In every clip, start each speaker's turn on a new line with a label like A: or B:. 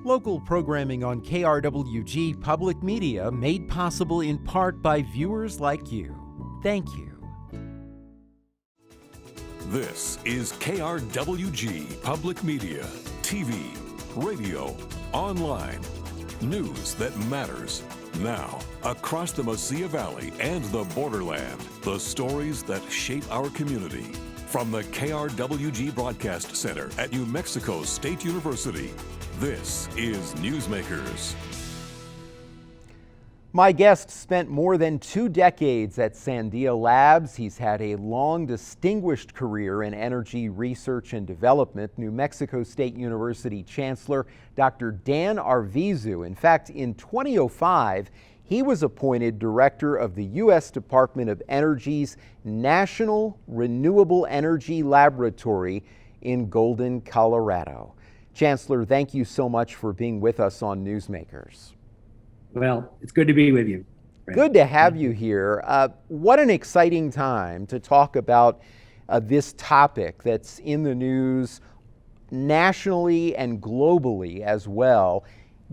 A: Local programming on KRWG Public Media made possible in part by viewers like you. Thank you.
B: This is KRWG Public Media, TV, radio, online. News that matters. Now, across the Mesilla Valley and the borderland, the stories that shape our community. From the KRWG Broadcast Center at New Mexico State University, this is Newsmakers.
A: My guest spent more than 2 decades at Sandia Labs. He's had a long, distinguished career in energy research and development. New Mexico State University Chancellor Dr. Dan Arvizu. In fact, in 2005, he was appointed director of the U.S. Department of Energy's National Renewable Energy Laboratory in Golden, Colorado. Chancellor, thank you so much for being with us on Newsmakers.
C: Well, it's good to be with you.
A: Good to have you here. What an exciting time to talk about this topic that's in the news nationally and globally as well.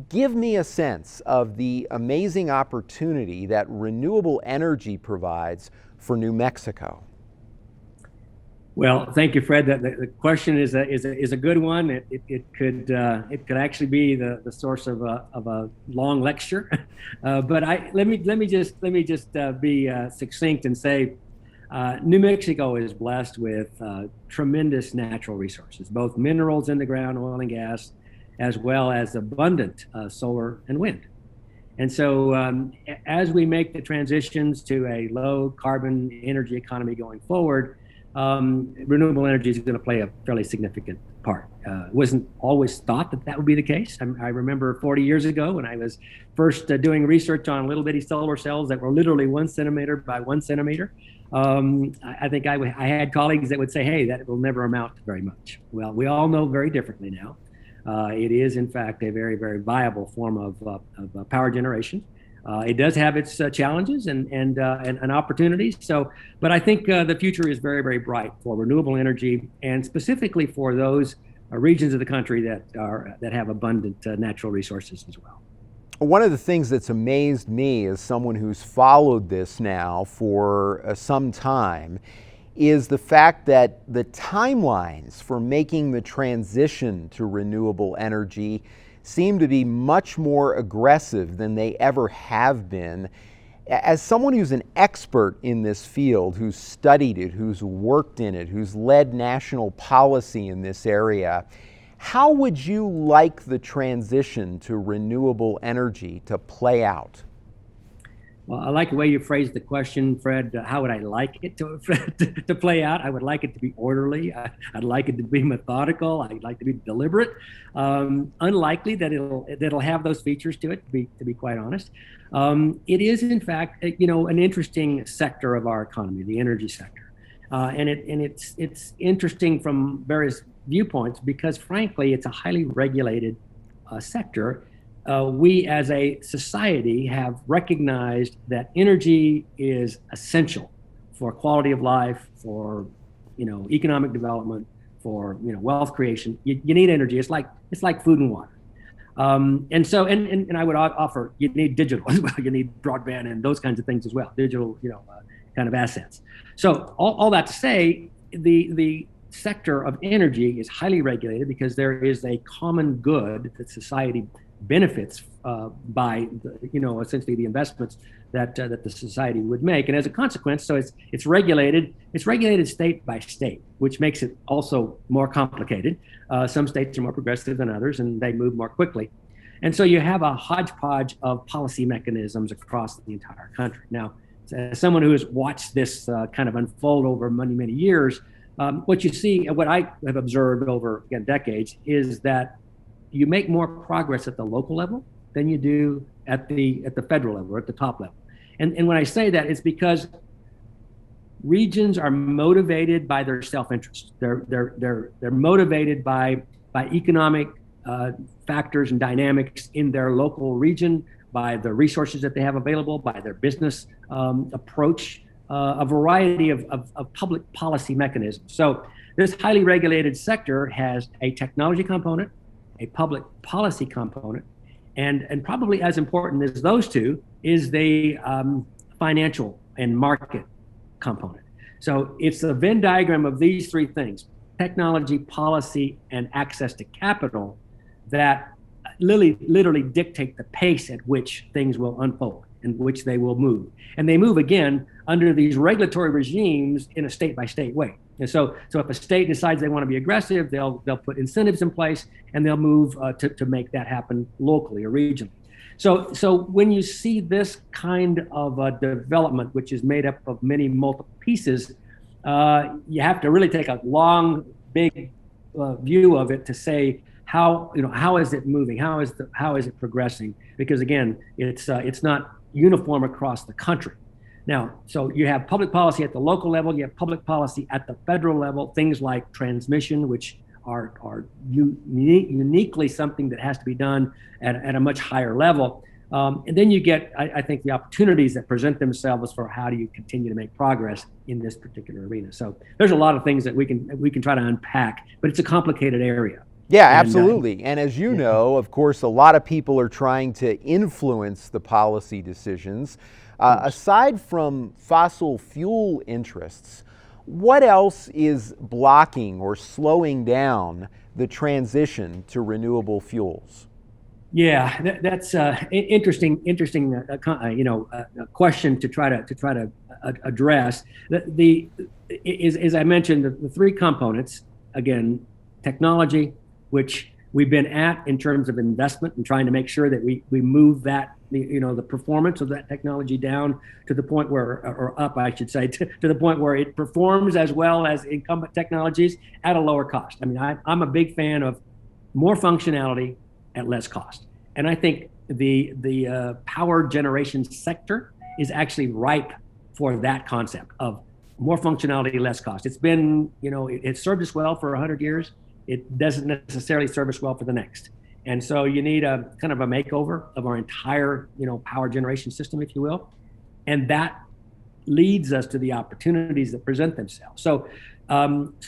A: Give me a sense of the amazing opportunity that renewable energy provides for New Mexico.
C: Well, thank you, Fred. The question is a good one. It could actually be the source of a long lecture, but let me just be succinct and say, New Mexico is blessed with tremendous natural resources, both minerals in the ground, oil and gas, as well as abundant solar and wind. And so, as we make the transitions to a low carbon energy economy going forward, renewable energy is going to play a fairly significant part. It wasn't always thought that would be the case. I remember 40 years ago when I was first doing research on little bitty solar cells that were literally 1 centimeter by 1 centimeter. I think I had colleagues that would say, hey, that will never amount to very much. Well, we all know very differently now. It is, in fact, a very, very viable form of power generation. It does have its challenges and opportunities. So, but I think the future is very, very bright for renewable energy, and specifically for those regions of the country that have abundant natural resources as well.
A: One of the things that's amazed me as someone who's followed this now for some time is the fact that the timelines for making the transition to renewable energy seem to be much more aggressive than they ever have been. As someone who's an expert in this field, who's studied it, who's worked in it, who's led national policy in this area, how would you like the transition to renewable energy to play out?
C: Well, I like the way you phrased the question, Fred. How would I like it to play out? I would like it to be orderly. I'd like it to be methodical. I'd like to be deliberate. Unlikely that it'll have those features to it, to be quite honest. It is, in fact, an interesting sector of our economy, the energy sector, and it's interesting from various viewpoints because, frankly, it's a highly regulated sector. We as a society have recognized that energy is essential for quality of life, for economic development, for wealth creation. You need energy. It's like food and water. And so I would offer you need digital as well. You need broadband and those kinds of things as well. Digital kind of assets. So all that to say, the sector of energy is highly regulated because there is a common good that society benefits by essentially the investments that the society would make, and as a consequence, so it's regulated. It's regulated state by state, which makes it also more complicated. Some states are more progressive than others, and they move more quickly, and so you have a hodgepodge of policy mechanisms across the entire country. Now, as someone who has watched this kind of unfold over many years, what you see, what I have observed over decades, is that you make more progress at the local level than you do at the federal level or at the top level. And when I say that, it's because regions are motivated by their self-interest. They're motivated by economic factors and dynamics in their local region, by the resources that they have available, by their business approach, a variety of public policy mechanisms. So this highly regulated sector has a technology component, a public policy component, and probably as important as those two is the financial and market component. So it's the Venn diagram of these three things: technology, policy, and access to capital that literally dictate the pace at which things will unfold and which they will move. And they move, again, under these regulatory regimes in a state-by-state way. And so if a state decides they want to be aggressive, they'll put incentives in place, and they'll move to make that happen locally or regionally. So when you see this kind of a development, which is made up of many multiple pieces, you have to really take a long, big view of it to say how is it moving, how is it progressing? Because again, it's not uniform across the country. Now, so you have public policy at the local level, you have public policy at the federal level, things like transmission, which are uniquely something that has to be done at a much higher level. And then you get, I think, the opportunities that present themselves for how do you continue to make progress in this particular arena. So there's a lot of things that we can try to unpack, but it's a complicated area.
A: Yeah, absolutely. And as you know, of course, a lot of people are trying to influence the policy decisions. Aside from fossil fuel interests, what else is blocking or slowing down the transition to renewable fuels?
C: Yeah, that's interesting. Question to try to address. As I mentioned, the three components again: technology, which we've been at in terms of investment and trying to make sure that we move that, the performance of that technology down to the point where, or up, I should say, to the point where it performs as well as incumbent technologies at a lower cost. I mean, I'm a big fan of more functionality at less cost. And I think the power generation sector is actually ripe for that concept of more functionality, less cost. It's been, it served us well for 100 years. It doesn't necessarily serve us well for the next. And so you need a kind of a makeover of our entire, power generation system, if you will. And that leads us to the opportunities that present themselves. So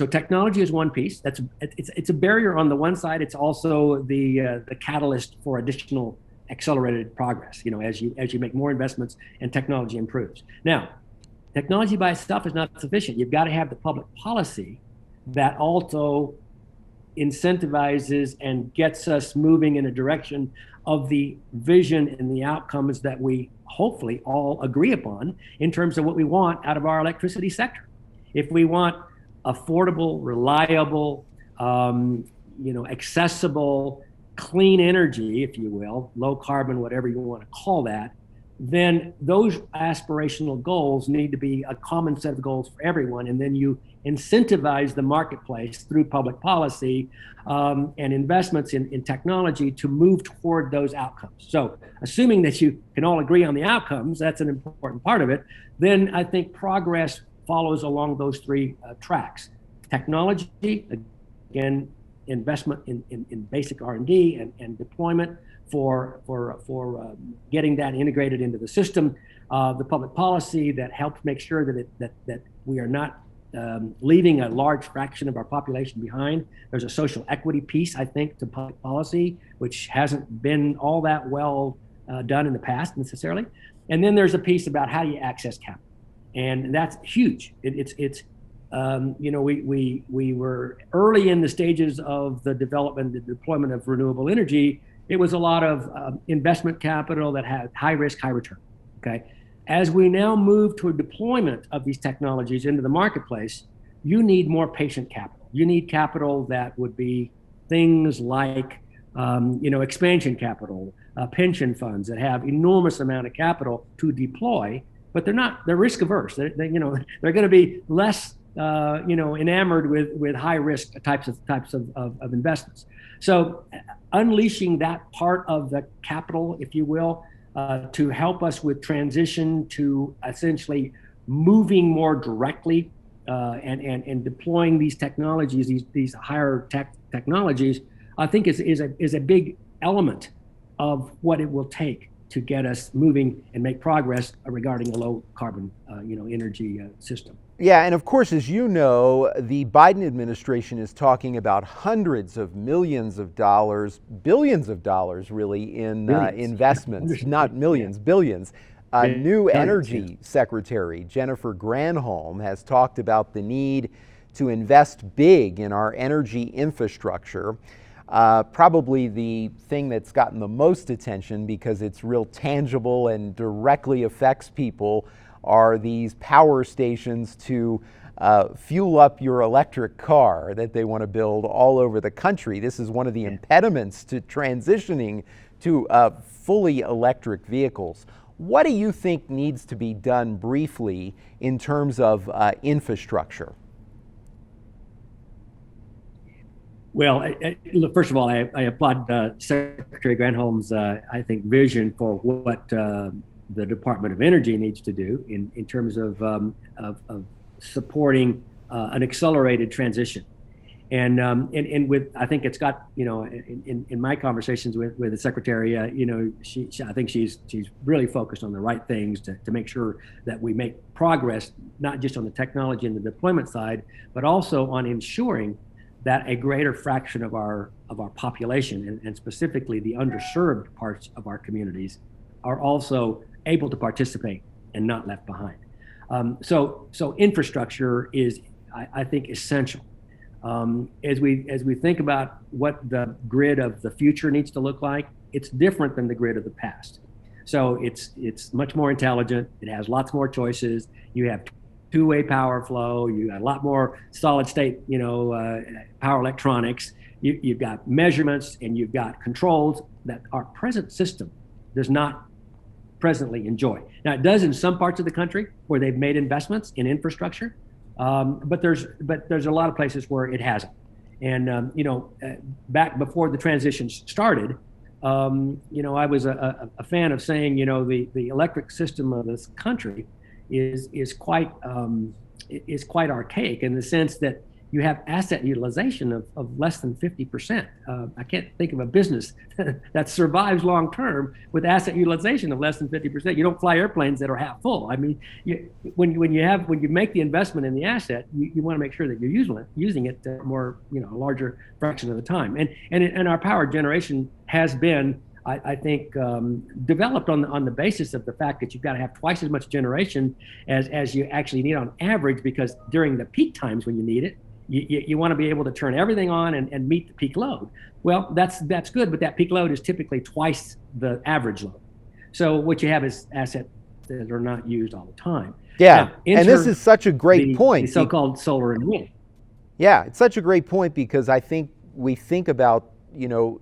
C: technology is one piece. It's a barrier on the one side. It's also the catalyst for additional accelerated progress, as you make more investments and technology improves. Now, technology by itself is not sufficient. You've got to have the public policy that also incentivizes and gets us moving in a direction of the vision and the outcomes that we hopefully all agree upon in terms of what we want out of our electricity sector. If we want affordable, reliable, accessible, clean energy, if you will, low carbon, whatever you want to call that, then those aspirational goals need to be a common set of goals for everyone. And then you incentivize the marketplace through public policy and investments in technology to move toward those outcomes. So assuming that you can all agree on the outcomes, that's an important part of it, then I think progress follows along those three tracks. Technology, again, investment in basic R&D and deployment for getting that integrated into the system. The public policy that helps make sure that we are not leaving a large fraction of our population behind. There's a social equity piece, I think, to public policy, which hasn't been all that well done in the past necessarily. And then there's a piece about how do you access capital, and that's huge. We were early in the stages of the development, the deployment of renewable energy. It was a lot of investment capital that had high risk, high return. Okay. As we now move to a deployment of these technologies into the marketplace, you need more patient capital. You need capital that would be things like, expansion capital, pension funds that have enormous amount of capital to deploy, but they're risk averse. They're going to be less, enamored with high risk types of investments. So unleashing that part of the capital, if you will, to help us with transition to essentially moving more directly and deploying these technologies, these higher tech technologies, I think is a big element of what it will take to get us moving and make progress regarding a low carbon, energy system.
A: Yeah, and of course, as you know, the Biden administration is talking about hundreds of millions of dollars, billions of dollars really, in
C: Billions.
A: investments, not millions, billions. New
C: Billions,
A: Energy Secretary Jennifer Granholm has talked about the need to invest big in our energy infrastructure. Probably the thing that's gotten the most attention because it's real tangible and directly affects people are these power stations to fuel up your electric car that they want to build all over the country. This is one of the impediments to transitioning to fully electric vehicles. What do you think needs to be done briefly in terms of infrastructure?
C: Well, look, first of all, I applaud Secretary Granholm's, I think, vision for what the Department of Energy needs to do in terms of supporting an accelerated transition. And with, I think it's got, in my conversations with the Secretary, I think she's really focused on the right things to make sure that we make progress, not just on the technology and the deployment side, but also on ensuring that a greater fraction of our population, and specifically the underserved parts of our communities, are also able to participate and not left behind. So infrastructure is, I think, essential. As we think about what the grid of the future needs to look like, it's different than the grid of the past. So it's much more intelligent. It has lots more choices. You have two-way power flow. You got a lot more solid state, power electronics. You've got measurements and you've got controls that our present system does not presently enjoy. Now, it does in some parts of the country where they've made investments in infrastructure, but there's a lot of places where it hasn't. And back before the transition started, I was a fan of saying, the electric system of this country is quite archaic in the sense that you have asset utilization of less than 50%. I can't think of a business that survives long term with asset utilization of less than 50%. You don't fly airplanes that are half full. I mean, when you make the investment in the asset, you want to make sure that you're using it more, a larger fraction of the time. And our power generation has been, I think, developed on the basis of the fact that you've got to have twice as much generation as you actually need on average, because during the peak times when you need it, you want to be able to turn everything on and meet the peak load. Well, that's good, but that peak load is typically twice the average load. So what you have is assets that are not used all the time.
A: Yeah, now, and this is such a great point.
C: The so-called solar and wind.
A: Yeah, it's such a great point because I think we think about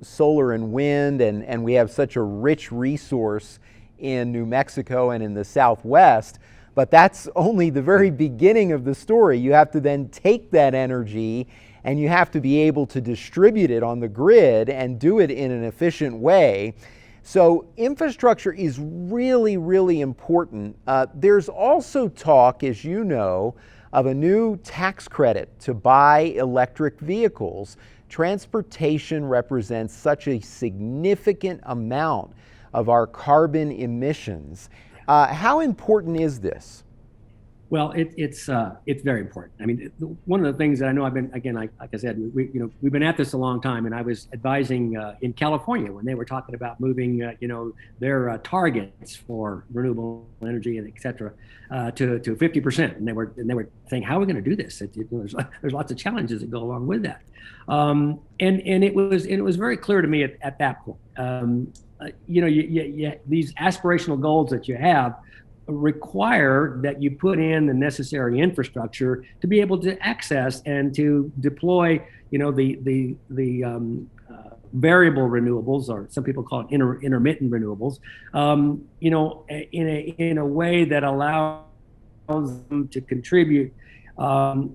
A: solar and wind, and we have such a rich resource in New Mexico and in the Southwest, but that's only the very beginning of the story. You have to then take that energy and you have to be able to distribute it on the grid and do it in an efficient way. So infrastructure is really, really important. There's also talk, as you know, of a new tax credit to buy electric vehicles. Transportation represents such a significant amount of our carbon emissions. How important is this?
C: Well, it's very important. I mean, one of the things that I know I've been, again, like I said, we've been at this a long time, and I was advising in California when they were talking about moving, their targets for renewable energy and et cetera to 50%, and they were saying, how are we going to do this? There's lots of challenges that go along with that, and it was very clear to me at that point. These aspirational goals that you have require that you put in the necessary infrastructure to be able to access and to deploy, the variable renewables, or some people call it intermittent renewables, in a way that allows them to contribute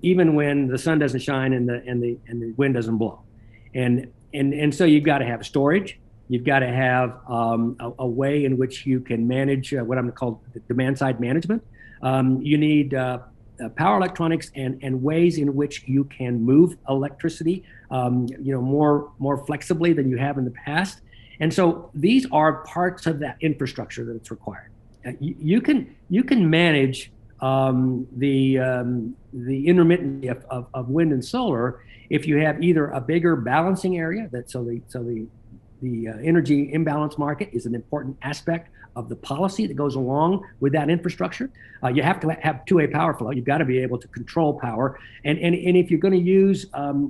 C: even when the sun doesn't shine and the wind doesn't blow, and so you've got to have storage. You've got to have a way in which you can manage what I'm going to call demand side management. You need power electronics and ways in which you can move electricity, more flexibly than you have in the past. And so these are parts of that infrastructure that it's required. You can manage the intermittency of wind and solar, if you have either a bigger balancing area, the energy imbalance market is an important aspect of the policy that goes along with that infrastructure. You have to have two-way power flow. You've got to be able to control power. And if you're going to use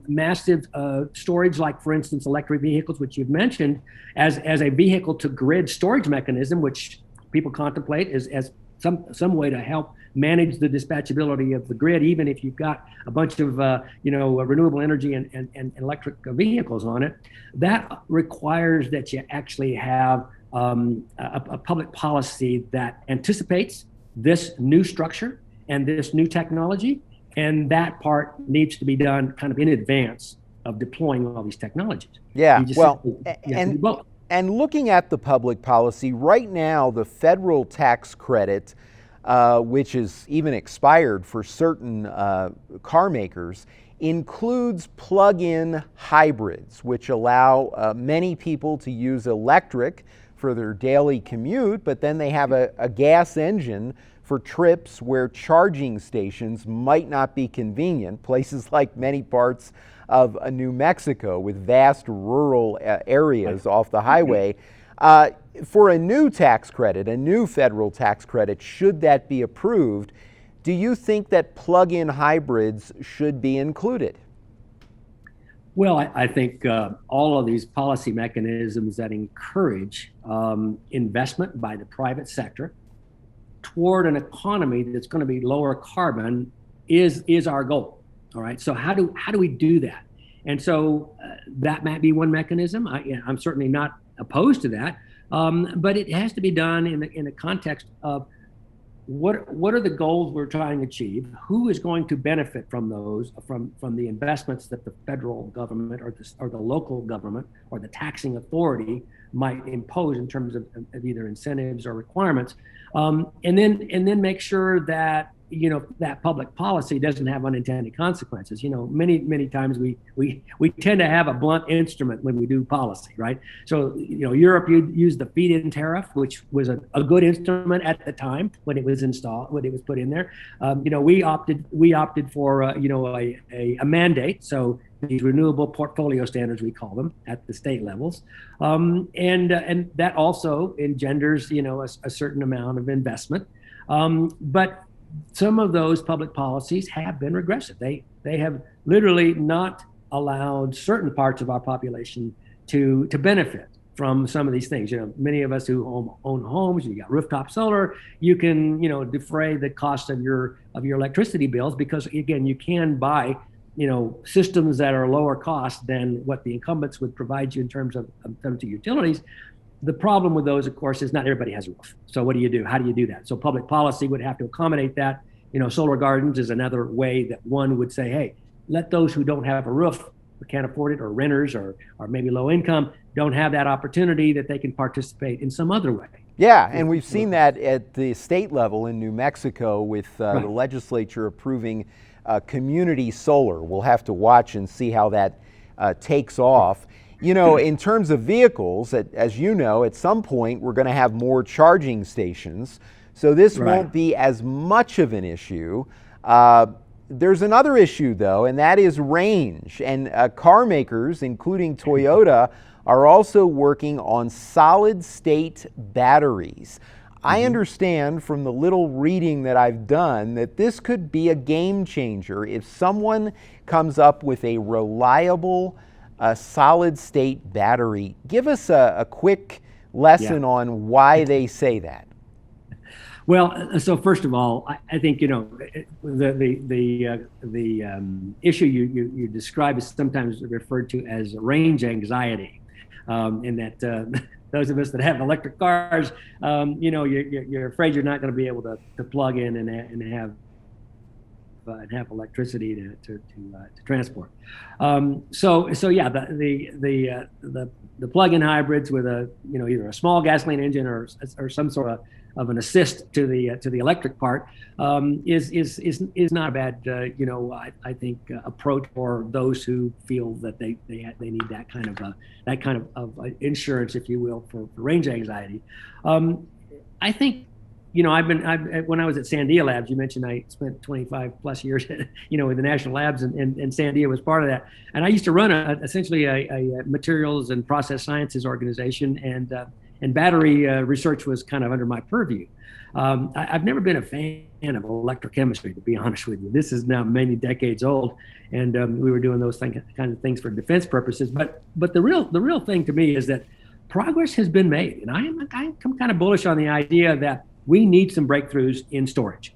C: massive storage, like, for instance, electric vehicles, which you've mentioned, as a vehicle to grid storage mechanism, which people contemplate as some way to help manage the dispatchability of the grid, even if you've got a bunch of renewable energy and electric vehicles on it, that requires that you actually have a public policy that anticipates this new structure and this new technology, and that part needs to be done kind of in advance of deploying all these technologies.
A: Yeah, and looking at the public policy right now, the federal tax credit, which is even expired for certain car makers, includes plug-in hybrids, which allow many people to use electric for their daily commute, but then they have a gas engine for trips where charging stations might not be convenient, places like many parts of New Mexico with vast rural areas off the highway. For a new tax credit, a new federal tax credit, should that be approved, do you think that plug-in hybrids should be included?
C: Well, I think all of these policy mechanisms that encourage investment by the private sector toward an economy that's going to be lower carbon is our goal. All right. So how do we do that? And so that might be one mechanism. I'm certainly not opposed to that, but it has to be done in the context of what are the goals we're trying to achieve? Who is going to benefit from those, from the investments that the federal government or the local government or the taxing authority might impose in terms of either incentives or requirements, and then make sure that that public policy doesn't have unintended consequences. Many times we tend to have a blunt instrument when we do policy, right? So Europe used the feed-in tariff, which was a good instrument at the time when it was installed, when it was put in there. We opted for a mandate. So these renewable portfolio standards, we call them, at the state levels, and that also engenders a certain amount of investment, but some of those public policies have been regressive. They have literally not allowed certain parts of our population to benefit from some of these things. Many of us who own homes, you got rooftop solar, you can defray the cost of your electricity bills because, again, you can buy systems that are lower cost than what the incumbents would provide you in terms of utilities. The problem with those, of course, is not everybody has a roof. So what do you do? How do you do that? So public policy would have to accommodate that. Solar gardens is another way that one would say, hey, let those who don't have a roof, or can't afford it, or renters, or maybe low income, don't have that opportunity, that they can participate in some other way.
A: Yeah, and we've seen that at the state level in New Mexico with the legislature approving community solar. We'll have to watch and see how that takes off. In terms of vehicles, as you know, at some point we're going to have more charging stations. So this won't be as much of an issue. There's another issue, though, and that is range. And car makers, including Toyota, are also working on solid-state batteries. I understand from the little reading that I've done that this could be a game changer if someone comes up with a reliable solid-state battery. Give us a quick lesson on why they say that.
C: Well, so first of all, I think the issue you describe is sometimes referred to as range anxiety, in that those of us that have electric cars, you're afraid you're not going to be able to plug in and have electricity to transport. So yeah, the plug-in hybrids with either a small gasoline engine or some sort of an assist to the electric part is not a bad I think approach for those who feel that they need that kind of insurance, if you will, for range anxiety. I think when I was at Sandia Labs, you mentioned I spent 25 plus years, with the national labs, and Sandia was part of that. And I used to run essentially a materials and process sciences organization, and battery research was kind of under my purview. I've never been a fan of electrochemistry, to be honest with you. This is now many decades old, and we were doing those kind of things for defense purposes. But the real thing to me is that progress has been made, and I'm kind of bullish on the idea that we need some breakthroughs in storage,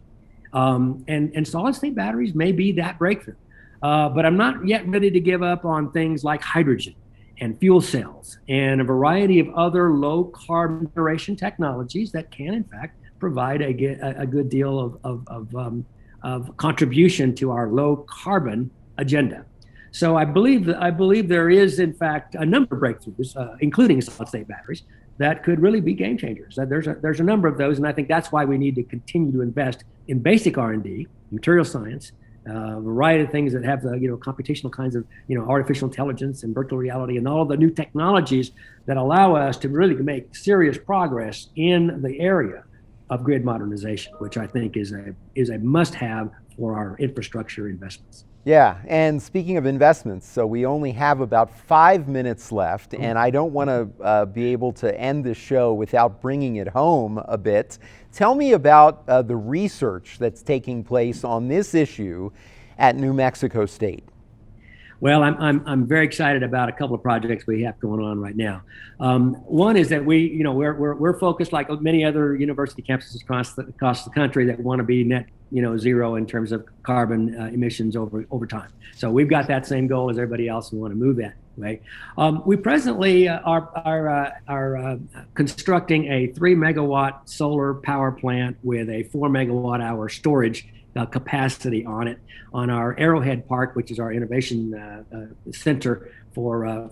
C: and solid state batteries may be that breakthrough. But I'm not yet ready to give up on things like hydrogen and fuel cells and a variety of other low carbon generation technologies that can, in fact, provide a good deal of contribution to our low carbon agenda. So I believe there is, in fact, a number of breakthroughs, including solid state batteries, that could really be game changers. There's a number of those, and I think that's why we need to continue to invest in basic R&D, material science, a variety of things that have the computational kinds of artificial intelligence and virtual reality and all the new technologies that allow us to really make serious progress in the area of grid modernization, which I think is a must-have for our infrastructure investments.
A: Yeah, and speaking of investments, so we only have about 5 minutes left, and I don't want to be able to end the show without bringing it home a bit. Tell me about the research that's taking place on this issue at New Mexico State.
C: Well, I'm very excited about a couple of projects we have going on right now. One is that we're focused, like many other university campuses across the country, that want to be net zero in terms of carbon emissions over time. So we've got that same goal as everybody else, and we want to move that way. We presently are constructing a 3 megawatt solar power plant with a 4 megawatt hour storage capacity on it on our Arrowhead Park, which is our innovation center for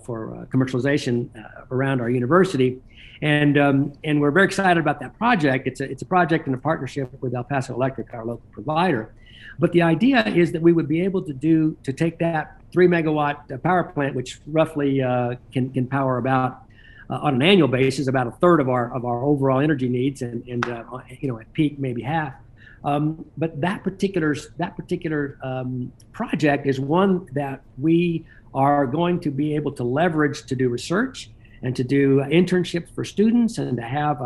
C: commercialization around our university. And we're very excited about that project. It's a project in a partnership with El Paso Electric, our local provider. But the idea is that we would be able to take that 3 megawatt power plant, which roughly can power about on an annual basis about a third of our overall energy needs, and at peak maybe half. But that particular project is one that we are going to be able to leverage to do research and to do internships for students, and to have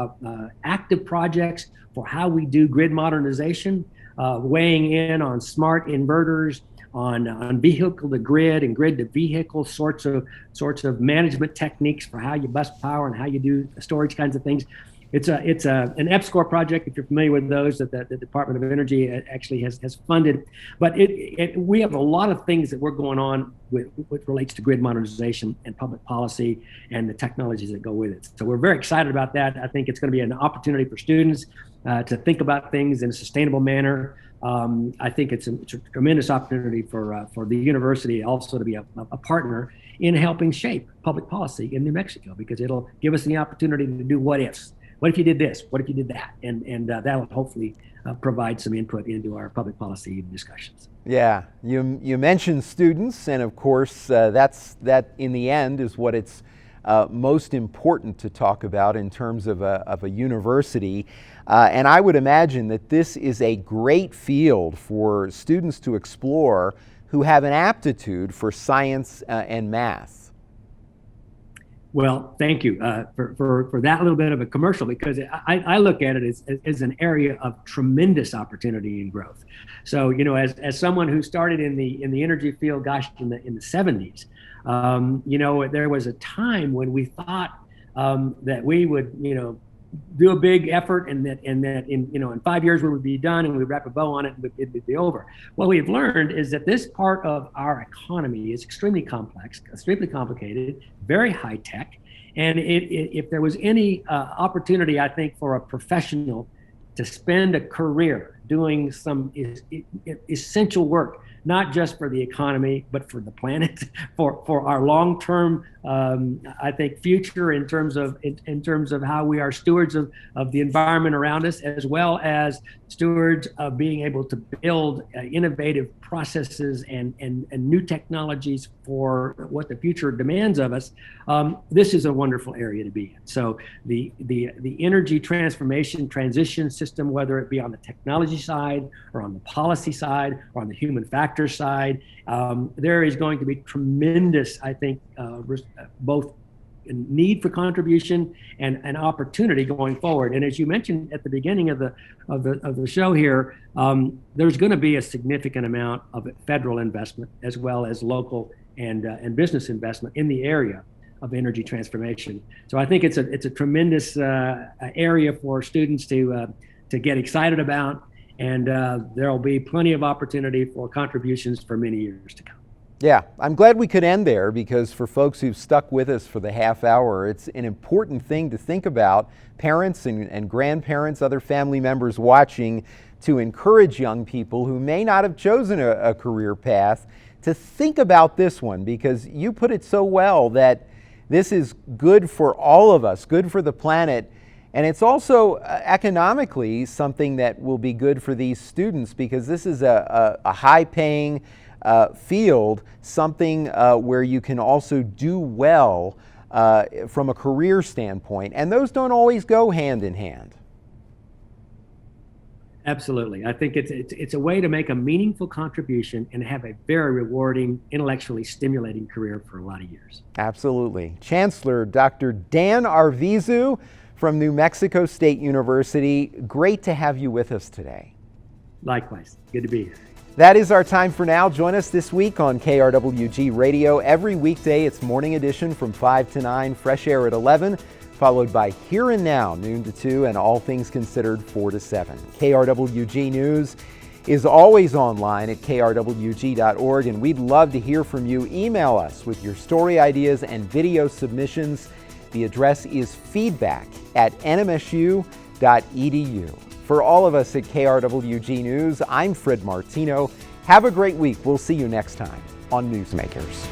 C: active projects for how we do grid modernization, weighing in on smart inverters, on vehicle to grid and grid to vehicle sorts of management techniques for how you bus power and how you do storage kinds of things. It's an EPSCoR project, if you're familiar with those, that the Department of Energy actually has funded. But we have a lot of things that we're going on with relates to grid modernization and public policy and the technologies that go with it. So we're very excited about that. I think it's going to be an opportunity for students to think about things in a sustainable manner. I think it's a tremendous opportunity for the university also to be a partner in helping shape public policy in New Mexico, because it'll give us the opportunity to do what ifs. What if you did this? What if you did that? And that'll hopefully provide some input into our public policy discussions.
A: Yeah, you mentioned students, and of course that in the end is what it's most important to talk about in terms of a university. And I would imagine that this is a great field for students to explore who have an aptitude for science and math.
C: Well, thank you for that little bit of a commercial, because I look at it as an area of tremendous opportunity and growth. So, as someone who started in the energy field, gosh, in the 70s, there was a time when we thought that we would, do a big effort, and that in 5 years we would be done and we'd wrap a bow on it and it'd be over. What we've learned is that this part of our economy is extremely complex, extremely complicated, very high tech, and if there was any opportunity, I think, for a professional to spend a career doing some essential work, not just for the economy, but for the planet, for our long-term, I think, future in terms of how we are stewards of the environment around us, as well as stewards of being able to build innovative processes and new technologies for what the future demands of us. This is a wonderful area to be in. So the energy transformation transition system, whether it be on the technology side or on the policy side or on the human factor side, there is going to be tremendous, I think, both need for contribution and an opportunity going forward. And as you mentioned at the beginning of the show here, there's going to be a significant amount of federal investment as well as local and business investment in the area of energy transformation. So I think it's a tremendous area for students to get excited about, and there will be plenty of opportunity for contributions for many years to come.
A: Yeah, I'm glad we could end there, because for folks who've stuck with us for the half hour, it's an important thing to think about. Parents and grandparents, other family members watching, to encourage young people who may not have chosen a career path to think about this one, because you put it so well that this is good for all of us, good for the planet, and it's also economically something that will be good for these students, because this is a high-paying field, something where you can also do well from a career standpoint, and those don't always go hand in hand.
C: Absolutely. I think it's a way to make a meaningful contribution and have a very rewarding, intellectually stimulating career for a lot of years.
A: Absolutely. Chancellor Dr. Dan Arvizu from New Mexico State University, great to have you with us today.
C: Likewise. Good to be here.
A: That is our time for now. Join us this week on KRWG Radio. Every weekday, it's morning edition from 5 to 9, fresh air at 11, followed by Here and Now, noon to 2, and All Things Considered, 4 to 7. KRWG News is always online at krwg.org, and we'd love to hear from you. Email us with your story ideas and video submissions. The address is feedback@nmsu.edu. For all of us at KRWG News, I'm Fred Martino. Have a great week. We'll see you next time on Newsmakers.